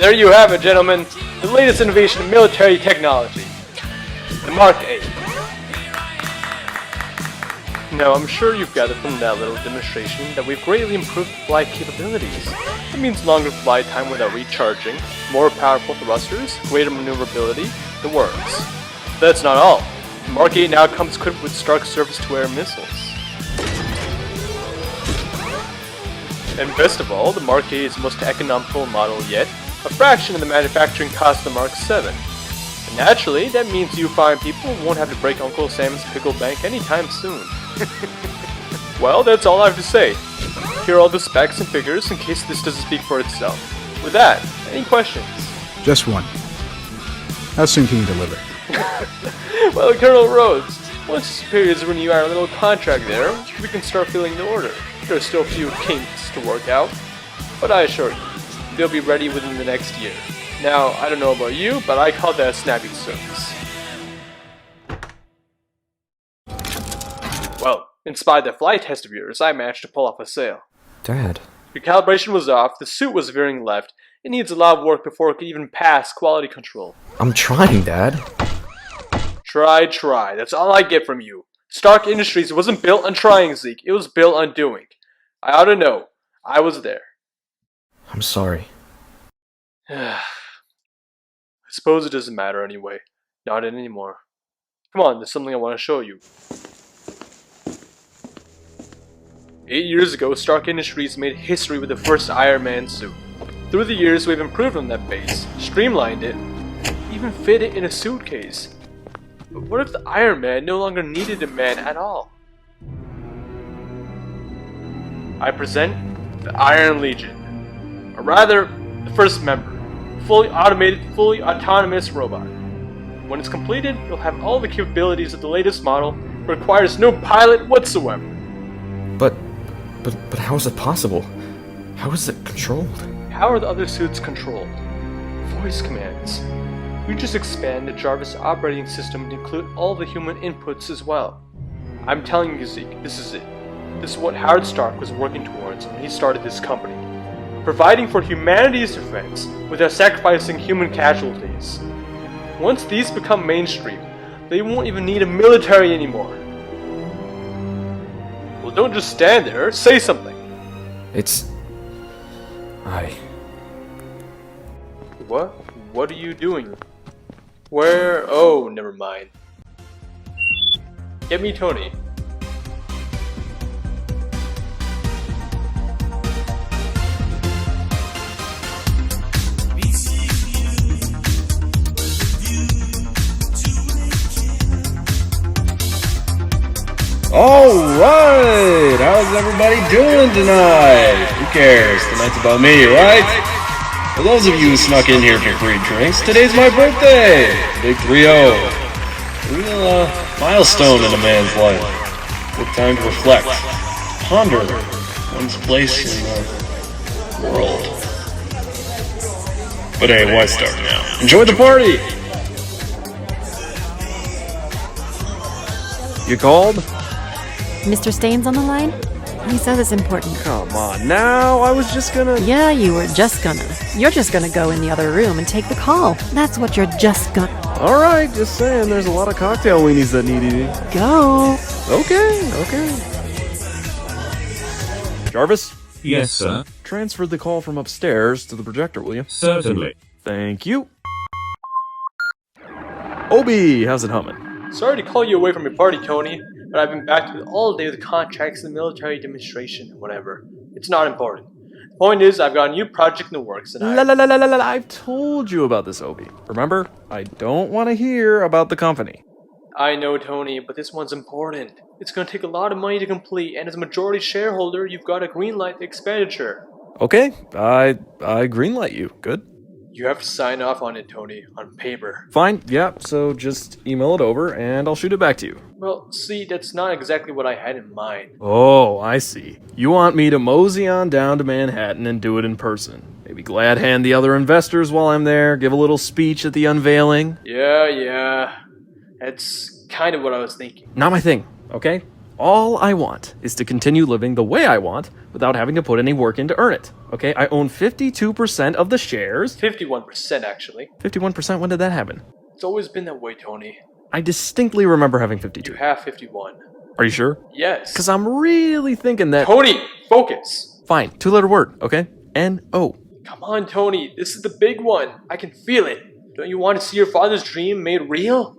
there you have it, gentlemen. The latest innovation in military technology. The Mark 8. Now, I'm sure you've gathered from that little demonstration that we've greatly improved flight capabilities. It means longer flight time without recharging, more powerful thrusters, greater maneuverability, the works. That's not all. The Mark 8 now comes equipped with Stark surface-to-air missiles. And best of all, the Mark 8 is the most economical model yet, a fraction of the manufacturing cost of the Mark 7. And naturally, that means you fine people won't have to break Uncle Sam's pickle bank anytime soon. Well, that's all I have to say. Here are all the specs and figures in case this doesn't speak for itself. With that, any questions? Just one. How soon can you deliver? Well, Colonel Rhodes, once the superiors renew our little contract there, we can start filling the order. There's still a few kinks to work out, but I assure you, they'll be ready within the next year. Now, I don't know about you, but I call that a snappy service. Well, in spite of the flight test of yours, I managed to pull off a sale. Dad. Your calibration was off, the suit was veering left, it needs a lot of work before it can even pass quality control. I'm trying, Dad. Try, that's all I get from you. Stark Industries wasn't built on trying, Zeke, it was built on doing. I ought to know. I was there. I'm sorry. I suppose it doesn't matter anyway. Not anymore. Come on, there's something I want to show you. 8 years ago, Stark Industries made history with the first Iron Man suit. Through the years, we've improved on that base, streamlined it, even fit it in a suitcase. But what if the Iron Man no longer needed a man at all? I present the Iron Legion, or rather, the first member, fully automated, fully autonomous robot. When it's completed, it'll have all the capabilities of the latest model, but requires no pilot whatsoever. But how is it possible? How is it controlled? How are the other suits controlled? Voice commands. We just expand the Jarvis operating system to include all the human inputs as well. I'm telling you, Zeke, this is it. This is what Howard Stark was working towards when he started this company. Providing for humanity's defense without sacrificing human casualties. Once these become mainstream, they won't even need a military anymore. Well, don't just stand there, say something. What are you doing? Where? Oh, never mind. Get me Tony. Alright! How's everybody doing tonight? Who cares? Tonight's about me, right? For those of you who snuck in here for free drinks, today's my birthday! Big 3-0. A real milestone in a man's life. Good time to reflect. Ponder one's place in the world. But hey, why start now? Enjoy the party! You called? Mr. Stane's on the line? He says it's important. Come on now, I was just gonna... Yeah, you were just gonna. You're just gonna go in the other room and take the call. That's what you're just gonna... Alright, just saying, there's a lot of cocktail weenies that need eating. Go! Okay. Jarvis? Yes, sir. Transfer the call from upstairs to the projector, will you? Certainly. Thank you. Obi, how's it humming? Sorry to call you away from your party, Tony, but I've been back to all day with contracts and military demonstration and whatever. It's not important. The point is, I've got a new project in the works and I've told you about this, Obi. Remember? I don't want to hear about the company. I know, Tony, but this one's important. It's going to take a lot of money to complete, and as a majority shareholder, you've got to greenlight the expenditure. Okay, I greenlight you. Good. You have to sign off on it, Tony, on paper. Fine, yeah, so just email it over and I'll shoot it back to you. Well, see, that's not exactly what I had in mind. Oh, I see. You want me to mosey on down to Manhattan and do it in person. Maybe glad hand the other investors while I'm there, give a little speech at the unveiling. Yeah. That's kind of what I was thinking. Not my thing, okay? All I want is to continue living the way I want without having to put any work in to earn it. Okay, I own 52% of the shares. 51% actually. 51%? When did that happen? It's always been that way, Tony. I distinctly remember having 52. You have 51. Are you sure? Yes. Because I'm really thinking that... Tony, focus. Fine, 2-letter word, okay? N-O. Come on, Tony. This is the big one. I can feel it. Don't you want to see your father's dream made real?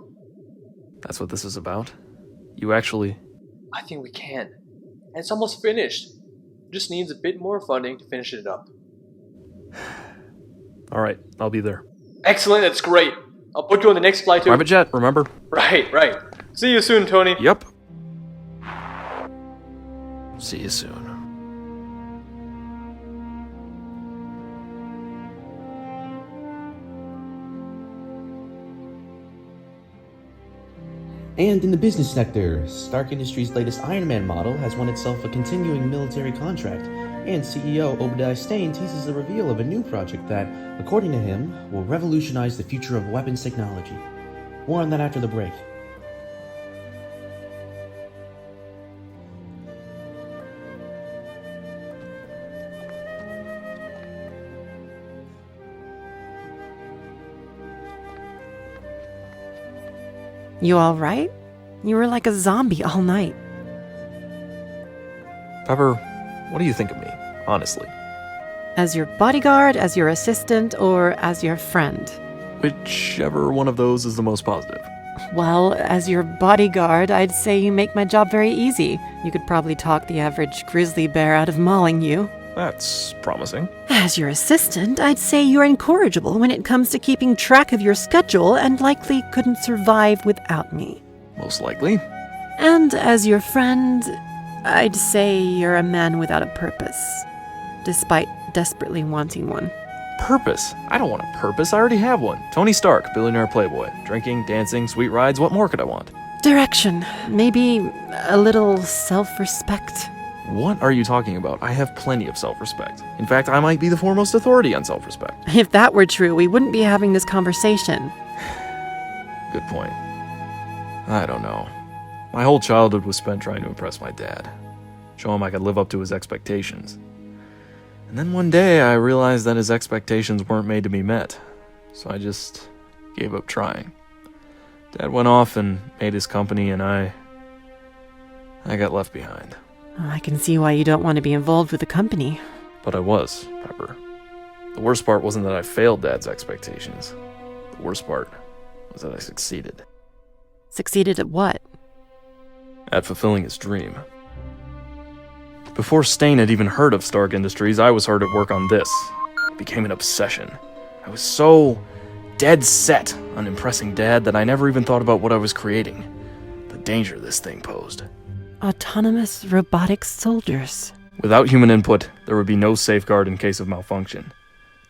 That's what this is about? You actually... I think we can. And it's almost finished. Just needs a bit more funding to finish it up. Alright, I'll be there. Excellent, that's great. I'll put you on the next flight to... Private jet, remember? Right. See you soon, Tony. Yep. See you soon. And in the business sector, Stark Industries' latest Iron Man model has won itself a continuing military contract, and CEO Obadiah Stane teases the reveal of a new project that, according to him, will revolutionize the future of weapons technology. More on that after the break. You all right? You were like a zombie all night. Pepper, what do you think of me, honestly? As your bodyguard, as your assistant, or as your friend? Whichever one of those is the most positive. Well, as your bodyguard, I'd say you make my job very easy. You could probably talk the average grizzly bear out of mauling you. That's promising. As your assistant, I'd say you're incorrigible when it comes to keeping track of your schedule and likely couldn't survive without me. Most likely. And as your friend, I'd say you're a man without a purpose, despite desperately wanting one. Purpose? I don't want a purpose, I already have one. Tony Stark, billionaire playboy. Drinking, dancing, sweet rides, what more could I want? Direction. Maybe a little self-respect. What are you talking about? I have plenty of self-respect. In fact, I might be the foremost authority on self-respect. If that were true, we wouldn't be having this conversation. Good point. I don't know. My whole childhood was spent trying to impress my dad. Show him I could live up to his expectations. And then one day I realized that his expectations weren't made to be met. So I just gave up trying. Dad went off and made his company and I got left behind. I can see why you don't want to be involved with the company. But I was, Pepper. The worst part wasn't that I failed Dad's expectations. The worst part was that I succeeded. Succeeded at what? At fulfilling his dream. Before Stane had even heard of Stark Industries, I was hard at work on this. It became an obsession. I was so dead set on impressing Dad that I never even thought about what I was creating. The danger this thing posed. Autonomous robotic soldiers. Without human input, there would be no safeguard in case of malfunction.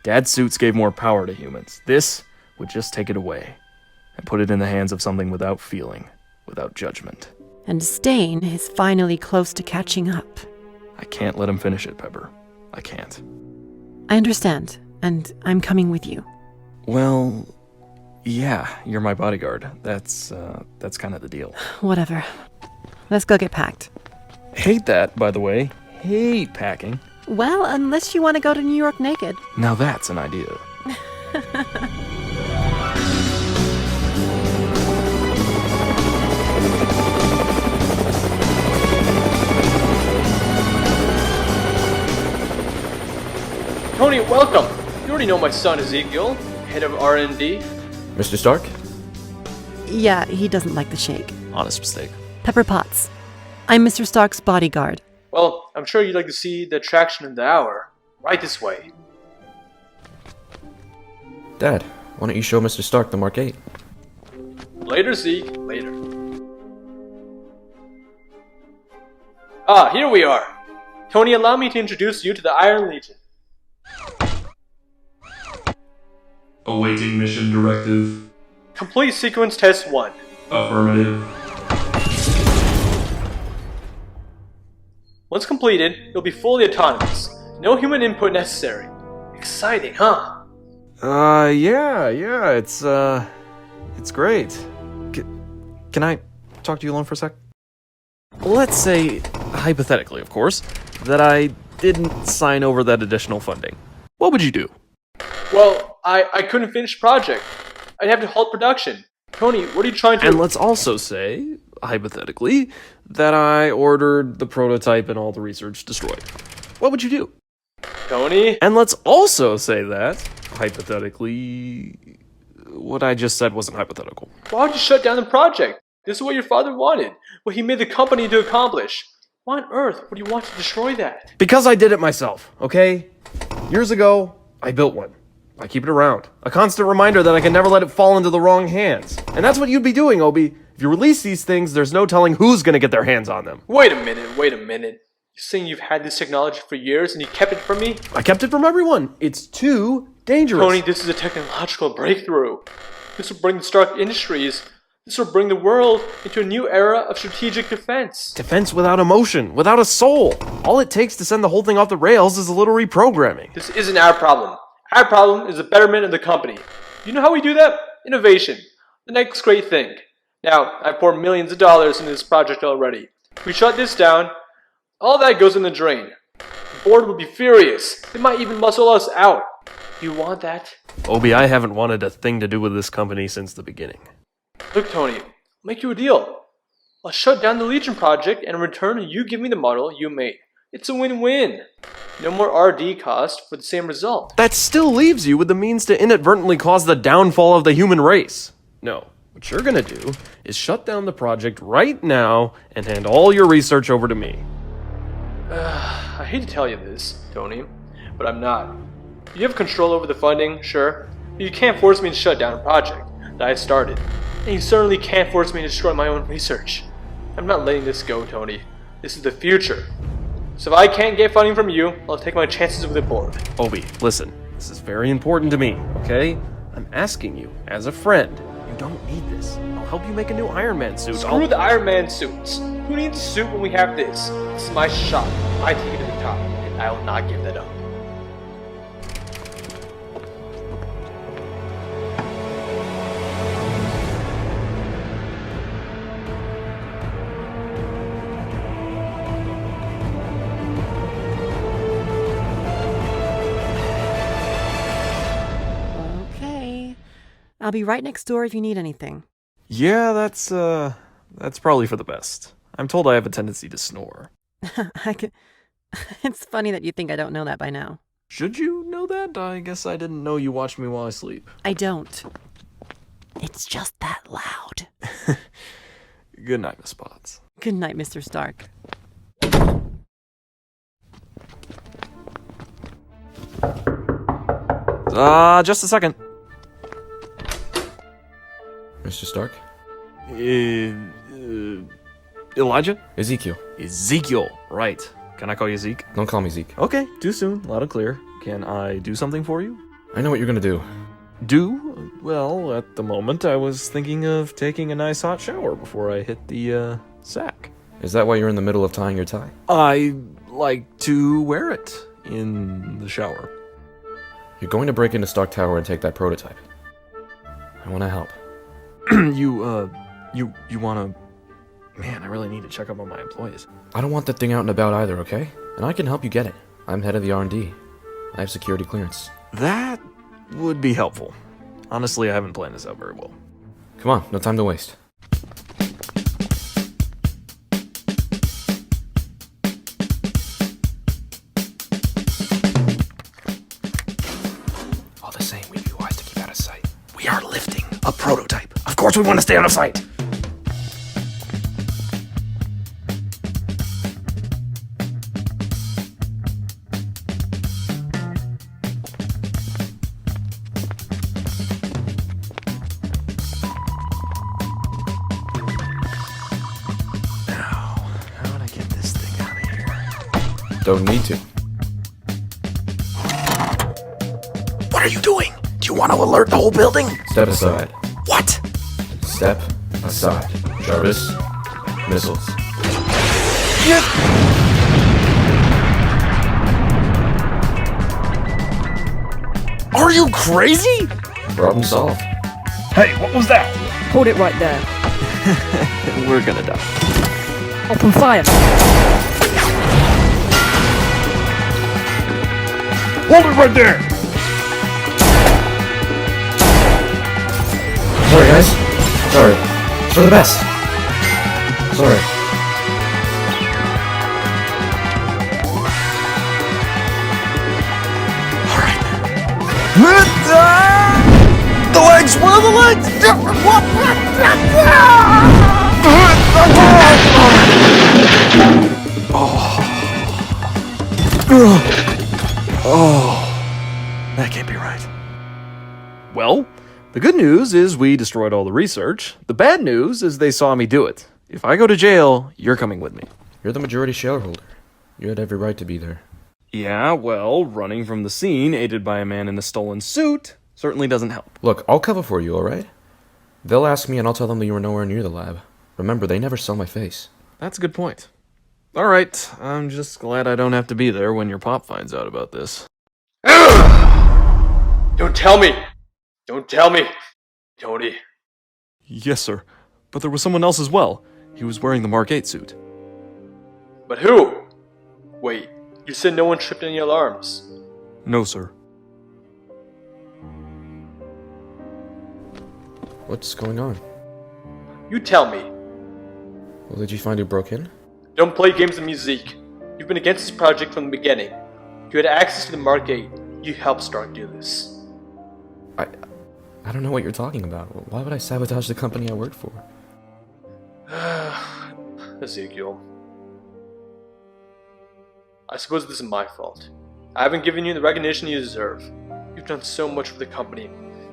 Dad's suits gave more power to humans. This would just take it away and put it in the hands of something without feeling, without judgment. And Stane is finally close to catching up. I can't let him finish it, Pepper. I can't. I understand, and I'm coming with you. Well, yeah, you're my bodyguard. That's kind of the deal. Whatever. Let's go get packed. Hate that, by the way. Hate packing. Well, unless you want to go to New York naked. Now that's an idea. Tony, welcome. You already know my son Ezekiel, head of R&D. Mr. Stark? Yeah, he doesn't like the shake. Honest mistake. Pepper Potts. I'm Mr. Stark's bodyguard. Well, I'm sure you'd like to see the attraction of the hour. Right this way. Dad, why don't you show Mr. Stark the Mark 8? Later, Zeke. Later. Ah, here we are. Tony, allow me to introduce you to the Iron Legion. Awaiting mission directive. Complete sequence test 1. Affirmative. Once completed, you'll be fully autonomous. No human input necessary. Exciting, huh? Yeah, it's great. Can I talk to you alone for a sec? Let's say, hypothetically of course, that I didn't sign over that additional funding. What would you do? Well, I couldn't finish the project. I'd have to halt production. Tony, what are you trying to... And let's also say, hypothetically, that I ordered the prototype and all the research destroyed. What would you do? Tony? And let's also say that, hypothetically, what I just said wasn't hypothetical. Why would you shut down the project? This is what your father wanted. What he made the company to accomplish. Why on earth would you want to destroy that? Because I did it myself, okay? Years ago, I built one. I keep it around. A constant reminder that I can never let it fall into the wrong hands. And that's what you'd be doing, Obi. If you release these things, there's no telling who's gonna get their hands on them. Wait a minute. You're saying you've had this technology for years and you kept it from me? I kept it from everyone. It's too dangerous. Tony, this is a technological breakthrough. This will bring the Stark Industries. This will bring the world into a new era of strategic defense. Defense without emotion, without a soul. All it takes to send the whole thing off the rails is a little reprogramming. This isn't our problem. Our problem is the betterment of the company. You know how we do that? Innovation. The next great thing. Now, I've poured millions of dollars into this project already. If we shut this down, all that goes in the drain. The board will be furious. They might even muscle us out. You want that? Obi, I haven't wanted a thing to do with this company since the beginning. Look, Tony, I'll make you a deal. I'll shut down the Legion project, and in return, you give me the model you made. It's a win-win. No more RD cost for the same result. That still leaves you with the means to inadvertently cause the downfall of the human race. No, what you're gonna do is shut down the project right now and hand all your research over to me. I hate to tell you this, Tony, but I'm not. You have control over the funding, sure, but you can't force me to shut down a project that I started. And you certainly can't force me to destroy my own research. I'm not letting this go, Tony. This is the future. So if I can't get funding from you, I'll take my chances with the board. Obi, listen, this is very important to me, okay? I'm asking you, as a friend, you don't need this. I'll help you make a new Iron Man suit. Screw the Iron Man suits. Who needs a suit when we have this? This is my shot. I take it to the top, and I will not give that up. I'll be right next door if you need anything. Yeah, that's probably for the best. I'm told I have a tendency to snore. It's funny that you think I don't know that by now. Should you know that? I guess I didn't know you watched me while I sleep. I don't. It's just that loud. Good night, Miss Potts. Good night, Mr. Stark. Just a second. Mr. Stark? Elijah? Ezekiel. Ezekiel, right. Can I call you Zeke? Don't call me Zeke. Okay, too soon. Loud and clear. Can I do something for you? I know what you're gonna do. Do? Well, at the moment I was thinking of taking a nice hot shower before I hit the, sack. Is that why you're in the middle of tying your tie? I like to wear it in the shower. You're going to break into Stark Tower and take that prototype. I want to help. You wanna... Man, I really need to check up on my employees. I don't want that thing out and about either, okay? And I can help you get it. I'm head of the R&D. I have security clearance. That would be helpful. Honestly, I haven't planned this out very well. Come on, no time to waste. All the same, we'd be wise to keep out of sight. We are lifting a prototype. Of course we want to stay out of sight. Don't need to. What are you doing? Do you want to alert the whole building? Step aside. What? Step aside. Jarvis, missiles. Are you crazy? Problem solved. Hey, what was that? Hold it right there. We're gonna die. Open fire! Hold it right there! Sorry, guys. Sorry. It's for the best. Sorry. The legs! Where are the legs? Oh, that can't be right. Well, the good news is we destroyed all the research. The bad news is they saw me do it. If I go to jail, you're coming with me. You're the majority shareholder. You had every right to be there. Yeah, well, running from the scene, aided by a man in a stolen suit, certainly doesn't help. Look, I'll cover for you, alright? They'll ask me and I'll tell them that you were nowhere near the lab. Remember, they never saw my face. That's a good point. Alright, I'm just glad I don't have to be there when your pop finds out about this. Don't tell me! Don't tell me! Tony. Yes, sir. But there was someone else as well. He was wearing the Mark 8 suit. But who? Wait, you said no one tripped any alarms. No, sir. What's going on? You tell me. Well, did you find who broke in? Don't play games with me, Zeke. You've been against this project from the beginning. You had access to the Mark 8. You helped Stark do this. I don't know what you're talking about. Why would I sabotage the company I work for? Ezekiel. I suppose this is my fault. I haven't given you the recognition you deserve. You've done so much for the company,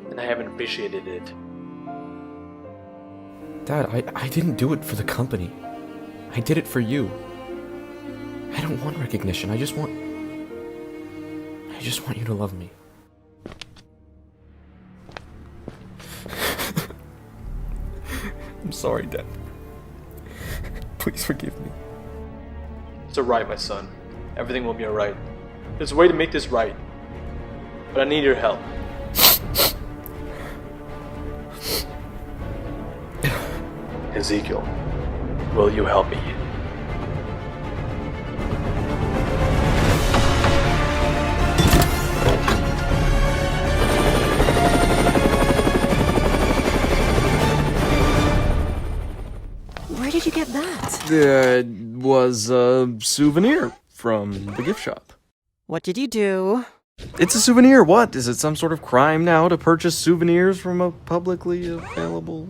and I haven't appreciated it. Dad, I didn't do it for the company. I did it for you. I don't want recognition. I just want you to love me. I'm sorry, Dad. Please forgive me. It's alright, my son. Everything will be alright. There's a way to make this right. But I need your help. Ezekiel, will you help me? Where did you get that? It was a souvenir from the gift shop. What did you do? It's a souvenir. What? Is it some sort of crime now to purchase souvenirs from a publicly available...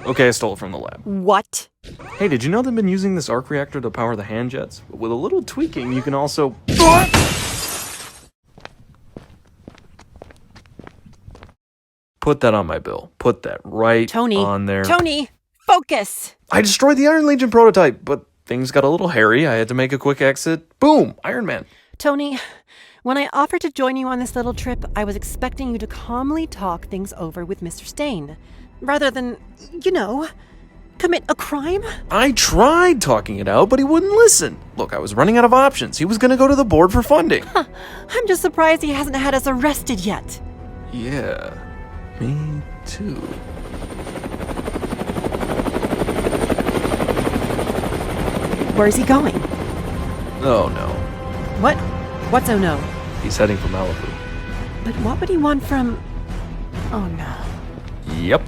Okay, I stole it from the lab. What? Hey, did you know they've been using this arc reactor to power the hand jets? But with a little tweaking, you can also... Put that on my bill. Put that right on there. Tony, focus! I destroyed the Iron Legion prototype, but things got a little hairy. I had to make a quick exit. Boom! Iron Man. Tony, when I offered to join you on this little trip, I was expecting you to calmly talk things over with Mr. Stane. Rather than, commit a crime? I tried talking it out, but he wouldn't listen. Look, I was running out of options. He was going to go to the board for funding. Huh. I'm just surprised he hasn't had us arrested yet. Yeah, me too. Where's he going? Oh no. What? What's oh no? He's heading for Malibu. But what would he want from... Oh no. Yep.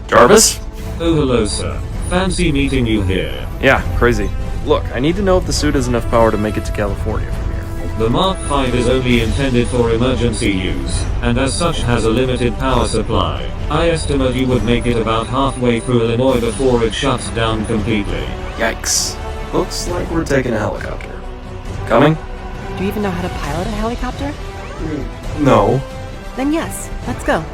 Jarvis? Oh, hello, sir. Fancy meeting you here. Yeah, crazy. Look, I need to know if the suit has enough power to make it to California from here. The Mark 5 is only intended for emergency use, and as such has a limited power supply. I estimate you would make it about halfway through Illinois before it shuts down completely. Yikes. Looks like we're taking a helicopter. Coming? Do you even know how to pilot a helicopter? No. Then yes, let's go.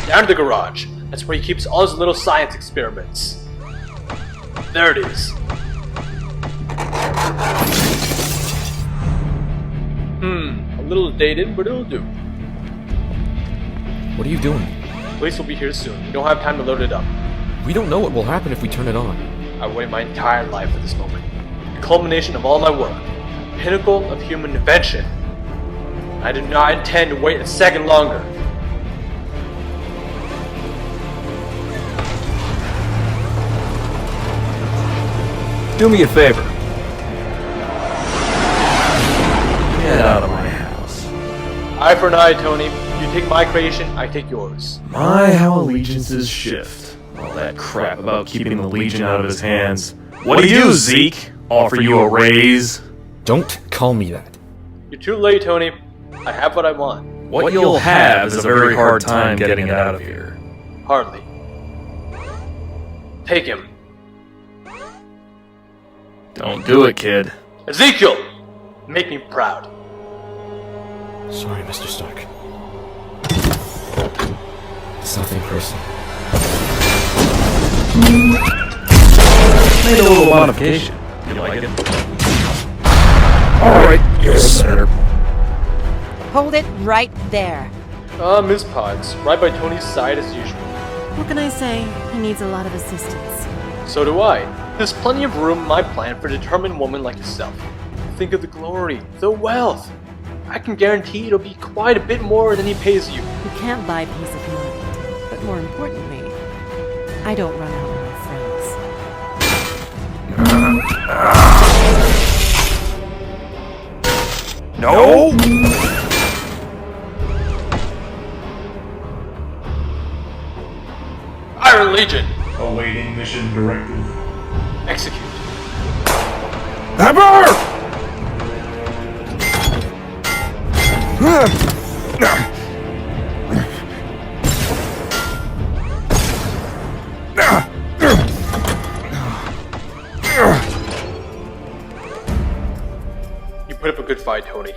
Down to the garage. That's where he keeps all his little science experiments. There it is. A little dated, but it'll do. What are you doing? Police will be here soon. We don't have time to load it up. We don't know what will happen if we turn it on. I waited my entire life for this moment. The culmination of all my work. The pinnacle of human invention. I do not intend to wait a second longer. Do me a favor. Get out of my house. Eye for an eye, Tony. You take my creation, I take yours. My, how allegiances shift. All that crap about keeping the Legion out of his hands. What do you do, Zeke? Offer you a raise? Don't call me that. You're too late, Tony. I have what I want. What you'll have is a very hard time getting it out of here. Hardly. Take him. Don't do it, kid. Ezekiel! Make me proud. Sorry, Mr. Stark. It's nothing personal. Made a little modification. You like it? Alright, you're a sinner. Hold it right there. Ms. Potts, right by Tony's side as usual. What can I say? He needs a lot of assistance. So do I. There's plenty of room in my plan for a determined woman like yourself. Think of the glory, the wealth. I can guarantee it'll be quite a bit more than he pays you. You can't buy peace of mind. But more importantly, I don't run out on my friends. No! Iron Legion! Awaiting mission directive. Execute. Hammer! You put up a good fight, Tony.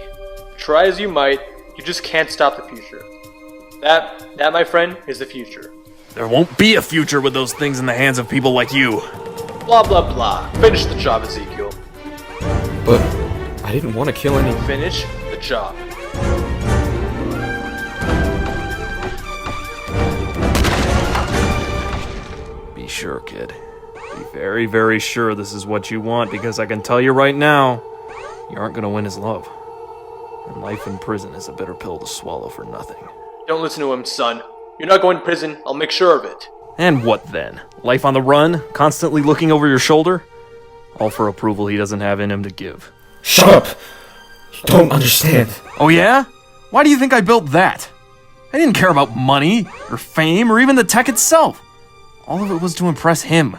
Try as you might, you just can't stop the future. That, my friend, is the future. There won't be a future with those things in the hands of people like you. Blah blah blah. Finish the job, Ezekiel. But I didn't want to kill any... Finish the job. Be sure, kid. Be very, very sure this is what you want, because I can tell you right now, you aren't gonna win his love. And life in prison is a bitter pill to swallow for nothing. Don't listen to him, son. You're not going to prison, I'll make sure of it. And what then? Life on the run? Constantly looking over your shoulder? All for approval he doesn't have in him to give. Shut up! You don't understand. Oh yeah? Why do you think I built that? I didn't care about money, or fame, or even the tech itself. All of it was to impress him.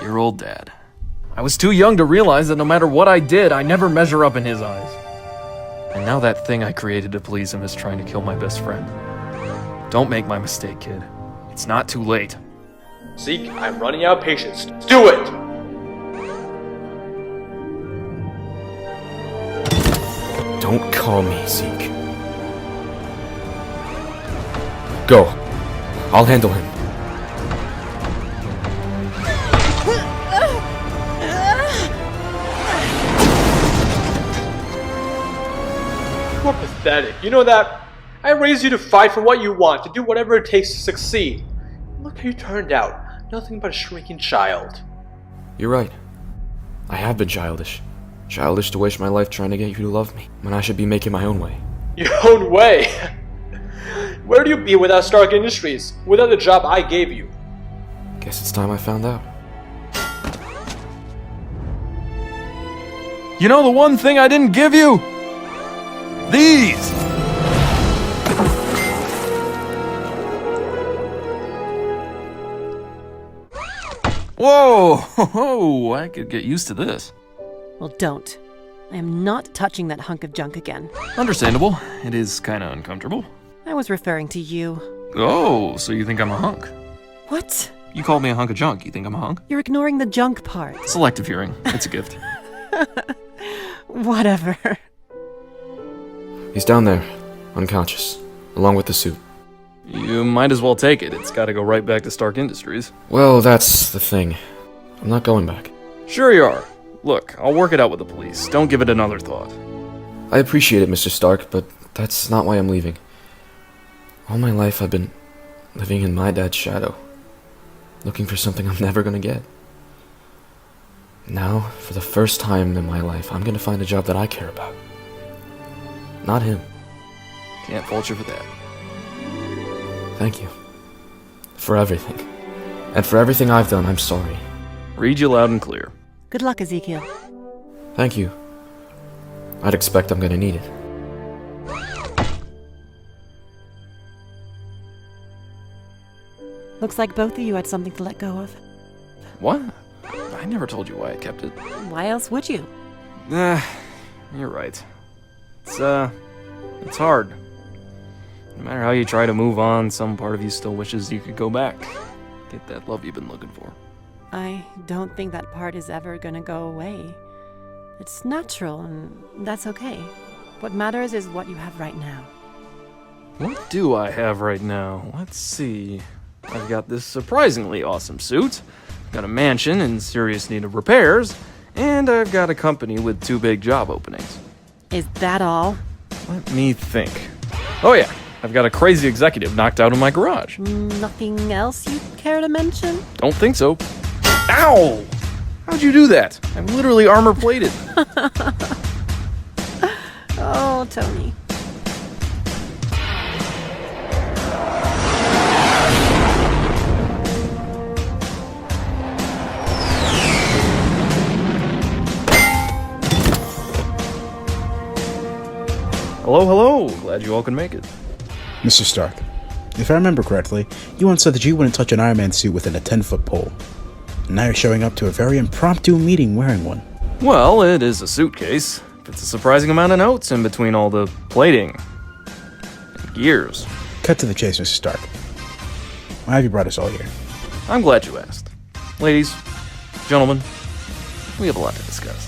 Your old dad. I was too young to realize that no matter what I did, I never measure up in his eyes. And now that thing I created to please him is trying to kill my best friend. Don't make my mistake, kid. It's not too late. Zeke, I'm running out of patience. Do it! Don't call me Zeke. Go. I'll handle him. You're pathetic. You know that? I raised you to fight for what you want, to do whatever it takes to succeed. Look how you turned out. Nothing but a shrinking child. You're right. I have been childish. Childish to waste my life trying to get you to love me, when I should be making my own way. Your own way? Where do you be without Stark Industries? Without the job I gave you? Guess it's time I found out. You know the one thing I didn't give you? These! Whoa! I could get used to this. Well, don't. I am not touching that hunk of junk again. Understandable. It is kinda uncomfortable. I was referring to you. Oh, so you think I'm a hunk? What? You called me a hunk of junk. You think I'm a hunk? You're ignoring the junk part. Selective hearing. It's a gift. Whatever. He's down there, unconscious, along with the suit. You might as well take it. It's gotta go right back to Stark Industries. Well, that's the thing. I'm not going back. Sure you are. Look, I'll work it out with the police. Don't give it another thought. I appreciate it, Mr. Stark, but that's not why I'm leaving. All my life I've been living in my dad's shadow, looking for something I'm never gonna get. Now, for the first time in my life, I'm gonna find a job that I care about. Not him. Can't fault you for that. Thank you. For everything. And for everything I've done, I'm sorry. Read you loud and clear. Good luck, Ezekiel. Thank you. I'd expect I'm gonna need it. Looks like both of you had something to let go of. What? I never told you why I kept it. Why else would you? You're right. It's hard. No matter how you try to move on, some part of you still wishes you could go back. Get that love you've been looking for. I don't think that part is ever gonna go away. It's natural, and that's okay. What matters is what you have right now. What do I have right now? Let's see. I've got this surprisingly awesome suit, got a mansion in serious need of repairs, and I've got a company with 2 big job openings. Is that all? Let me think. Oh yeah, I've got a crazy executive knocked out in my garage. Nothing else you care to mention? Don't think so. Ow! How'd you do that? I'm literally armor-plated. Oh, Tony. Hello, hello. Glad you all can make it. Mr. Stark, if I remember correctly, you once said that you wouldn't touch an Iron Man suit within a 10-foot pole. And now you're showing up to a very impromptu meeting wearing one. Well, it is a suitcase. Fits a surprising amount of notes in between all the plating and gears. Cut to the chase, Mr. Stark. Why have you brought us all here? I'm glad you asked. Ladies, gentlemen, we have a lot to discuss.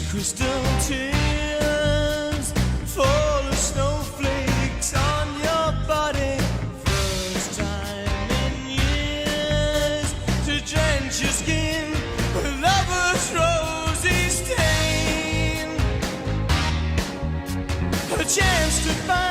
Crystal tears fall as snowflakes on your body. First time in years to drench your skin with lover's rosy stain. A chance to find